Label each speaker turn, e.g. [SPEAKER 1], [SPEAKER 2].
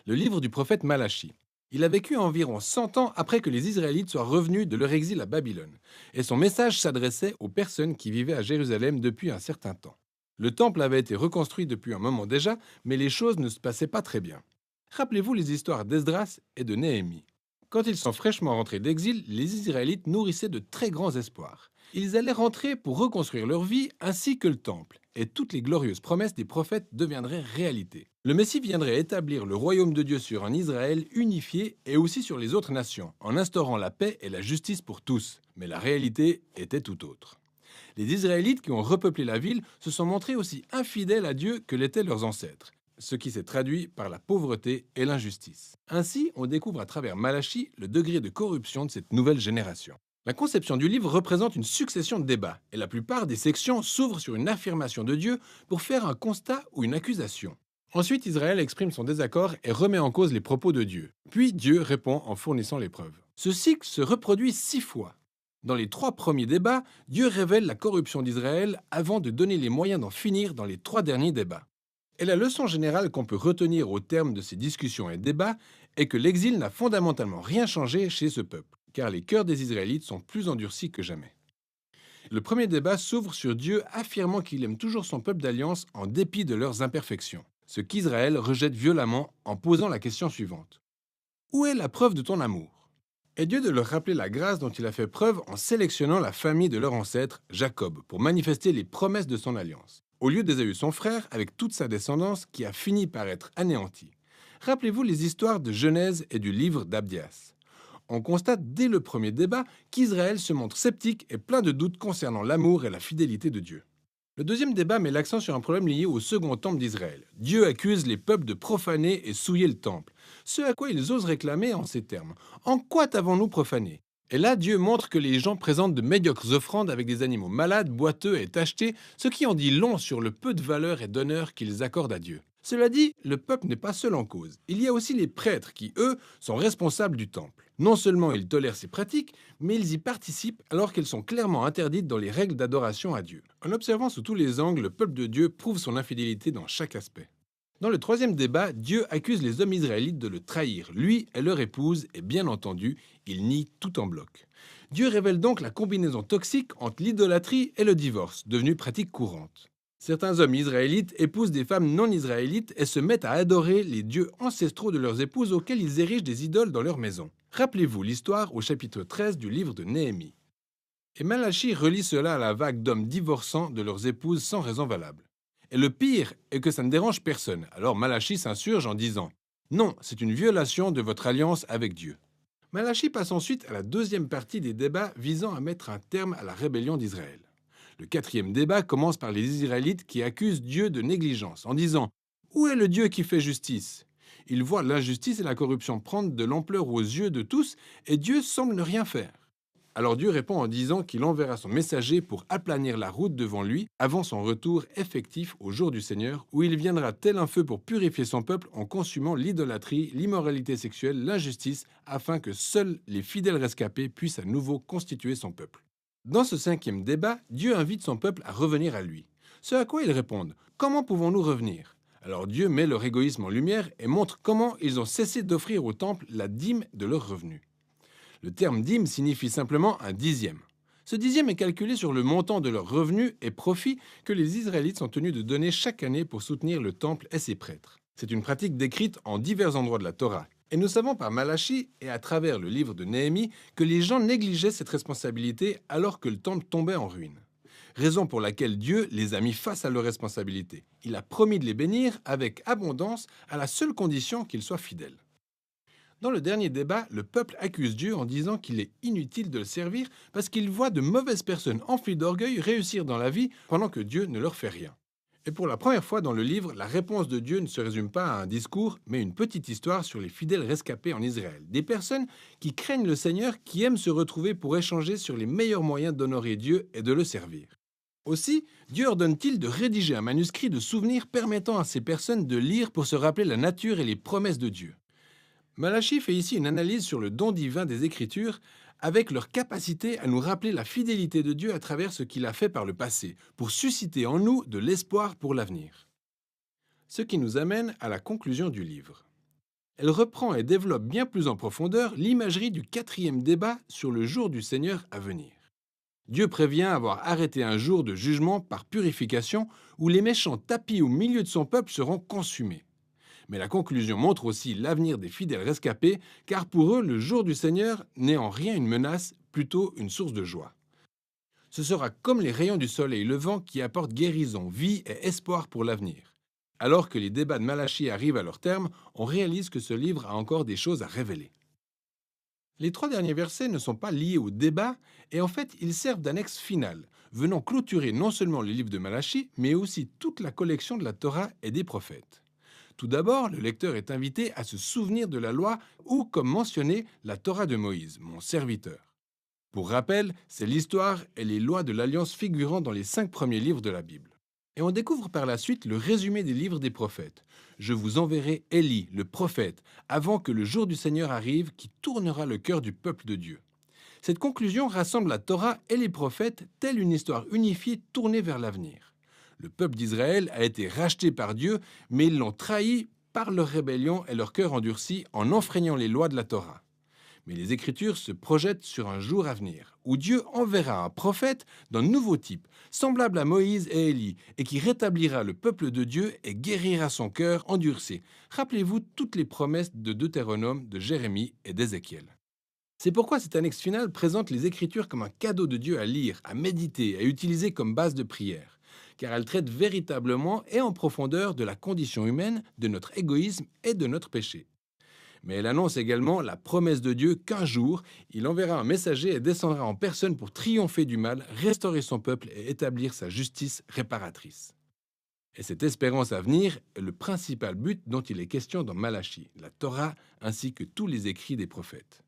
[SPEAKER 1] Le livre du prophète Malachie. Il a vécu environ 100 ans après que les Israélites soient revenus de leur exil à Babylone, et son message s'adressait aux personnes qui vivaient à Jérusalem depuis un certain temps. Le temple avait été reconstruit depuis un moment déjà, mais les choses ne se passaient pas très bien. Rappelez-vous les histoires d'Esdras et de Néhémie. Quand ils sont fraîchement rentrés d'exil, les Israélites nourrissaient de très grands espoirs. Ils allaient rentrer pour reconstruire leur vie ainsi que le temple, et toutes les glorieuses promesses des prophètes deviendraient réalité. Le Messie viendrait établir le royaume de Dieu sur un Israël unifié et aussi sur les autres nations, en instaurant la paix et la justice pour tous. Mais la réalité était tout autre. Les Israélites qui ont repeuplé la ville se sont montrés aussi infidèles à Dieu que l'étaient leurs ancêtres, ce qui s'est traduit par la pauvreté et l'injustice. Ainsi, on découvre à travers Malachie le degré de corruption de cette nouvelle génération. La conception du livre représente une succession de débats, et la plupart des sections s'ouvrent sur une affirmation de Dieu pour faire un constat ou une accusation. Ensuite, Israël exprime son désaccord et remet en cause les propos de Dieu. Puis Dieu répond en fournissant les preuves. Ce cycle se reproduit 6 fois. Dans les 3 premiers débats, Dieu révèle la corruption d'Israël avant de donner les moyens d'en finir dans les 3 derniers débats. Et la leçon générale qu'on peut retenir au terme de ces discussions et débats est que l'exil n'a fondamentalement rien changé chez ce peuple, car les cœurs des Israélites sont plus endurcis que jamais. Le premier débat s'ouvre sur Dieu affirmant qu'il aime toujours son peuple d'alliance en dépit de leurs imperfections, ce qu'Israël rejette violemment en posant la question suivante. Où est la preuve de ton amour? Et Dieu de leur rappeler la grâce dont il a fait preuve en sélectionnant la famille de leur ancêtre, Jacob, pour manifester les promesses de son alliance, au lieu d'Ésaü son frère, avec toute sa descendance qui a fini par être anéantie. Rappelez-vous les histoires de Genèse et du livre d'Abdias. On constate dès le premier débat qu'Israël se montre sceptique et plein de doutes concernant l'amour et la fidélité de Dieu. Le deuxième débat met l'accent sur un problème lié au second temple d'Israël. Dieu accuse les peuples de profaner et souiller le temple, ce à quoi ils osent réclamer en ces termes. En quoi t'avons-nous profané? Et là, Dieu montre que les gens présentent de médiocres offrandes avec des animaux malades, boiteux et tachetés, ce qui en dit long sur le peu de valeur et d'honneur qu'ils accordent à Dieu. Cela dit, le peuple n'est pas seul en cause. Il y a aussi les prêtres qui, eux, sont responsables du temple. Non seulement ils tolèrent ces pratiques, mais ils y participent alors qu'elles sont clairement interdites dans les règles d'adoration à Dieu. En observant sous tous les angles, le peuple de Dieu prouve son infidélité dans chaque aspect. Dans le troisième débat, Dieu accuse les hommes israélites de le trahir, lui et leur épouse, et bien entendu, il nie tout en bloc. Dieu révèle donc la combinaison toxique entre l'idolâtrie et le divorce, devenue pratique courante. Certains hommes israélites épousent des femmes non israélites et se mettent à adorer les dieux ancestraux de leurs épouses auxquels ils érigent des idoles dans leur maison. Rappelez-vous l'histoire au chapitre 13 du livre de Néhémie. Et Malachie relie cela à la vague d'hommes divorçant de leurs épouses sans raison valable. Et le pire est que ça ne dérange personne. Alors Malachie s'insurge en disant « Non, c'est une violation de votre alliance avec Dieu ». Malachie passe ensuite à la deuxième partie des débats visant à mettre un terme à la rébellion d'Israël. Le quatrième débat commence par les Israélites qui accusent Dieu de négligence en disant « Où est le Dieu qui fait justice ?» Ils voient l'injustice et la corruption prendre de l'ampleur aux yeux de tous et Dieu semble ne rien faire. Alors Dieu répond en disant qu'il enverra son messager pour aplanir la route devant lui avant son retour effectif au jour du Seigneur, où il viendra tel un feu pour purifier son peuple en consumant l'idolâtrie, l'immoralité sexuelle, l'injustice, afin que seuls les fidèles rescapés puissent à nouveau constituer son peuple. Dans ce cinquième débat, Dieu invite son peuple à revenir à lui. Ce à quoi ils répondent « Comment pouvons-nous revenir ?» Alors Dieu met leur égoïsme en lumière et montre comment ils ont cessé d'offrir au temple la dîme de leurs revenus. Le terme dîme signifie simplement un dixième. Ce dixième est calculé sur le montant de leurs revenus et profits que les Israélites sont tenus de donner chaque année pour soutenir le temple et ses prêtres. C'est une pratique décrite en divers endroits de la Torah. Et nous savons par Malachie et à travers le livre de Néhémie que les gens négligeaient cette responsabilité alors que le temple tombait en ruine. Raison pour laquelle Dieu les a mis face à leurs responsabilités. Il a promis de les bénir avec abondance à la seule condition qu'ils soient fidèles. Dans le dernier débat, le peuple accuse Dieu en disant qu'il est inutile de le servir parce qu'il voit de mauvaises personnes emplies d'orgueil réussir dans la vie pendant que Dieu ne leur fait rien. Et pour la première fois dans le livre, la réponse de Dieu ne se résume pas à un discours, mais une petite histoire sur les fidèles rescapés en Israël. Des personnes qui craignent le Seigneur, qui aiment se retrouver pour échanger sur les meilleurs moyens d'honorer Dieu et de le servir. Aussi, Dieu ordonne-t-il de rédiger un manuscrit de souvenirs permettant à ces personnes de lire pour se rappeler la nature et les promesses de Dieu. Malachie fait ici une analyse sur le don divin des Écritures avec leur capacité à nous rappeler la fidélité de Dieu à travers ce qu'il a fait par le passé, pour susciter en nous de l'espoir pour l'avenir. Ce qui nous amène à la conclusion du livre. Elle reprend et développe bien plus en profondeur l'imagerie du quatrième débat sur le jour du Seigneur à venir. Dieu prévient avoir arrêté un jour de jugement par purification où les méchants tapis au milieu de son peuple seront consumés. Mais la conclusion montre aussi l'avenir des fidèles rescapés, car pour eux, le jour du Seigneur n'est en rien une menace, plutôt une source de joie. Ce sera comme les rayons du soleil levant qui apportent guérison, vie et espoir pour l'avenir. Alors que les débats de Malachie arrivent à leur terme, on réalise que ce livre a encore des choses à révéler. Les 3 derniers versets ne sont pas liés au débat, et en fait, ils servent d'annexe finale, venant clôturer non seulement le livre de Malachie, mais aussi toute la collection de la Torah et des prophètes. Tout d'abord, le lecteur est invité à se souvenir de la loi ou, comme mentionné, la Torah de Moïse, mon serviteur. Pour rappel, c'est l'histoire et les lois de l'Alliance figurant dans les 5 premiers livres de la Bible. Et on découvre par la suite le résumé des livres des prophètes. Je vous enverrai Élie, le prophète, avant que le jour du Seigneur arrive, qui tournera le cœur du peuple de Dieu. Cette conclusion rassemble la Torah et les prophètes, telle une histoire unifiée tournée vers l'avenir. Le peuple d'Israël a été racheté par Dieu, mais ils l'ont trahi par leur rébellion et leur cœur endurci en enfreignant les lois de la Torah. Mais les Écritures se projettent sur un jour à venir, où Dieu enverra un prophète d'un nouveau type, semblable à Moïse et Élie, et qui rétablira le peuple de Dieu et guérira son cœur endurci. Rappelez-vous toutes les promesses de Deutéronome, de Jérémie et d'Ézéchiel. C'est pourquoi cette annexe finale présente les Écritures comme un cadeau de Dieu à lire, à méditer, à utiliser comme base de prière, car elle traite véritablement et en profondeur de la condition humaine, de notre égoïsme et de notre péché. Mais elle annonce également la promesse de Dieu qu'un jour, il enverra un messager et descendra en personne pour triompher du mal, restaurer son peuple et établir sa justice réparatrice. Et cette espérance à venir est le principal but dont il est question dans Malachie, la Torah ainsi que tous les écrits des prophètes.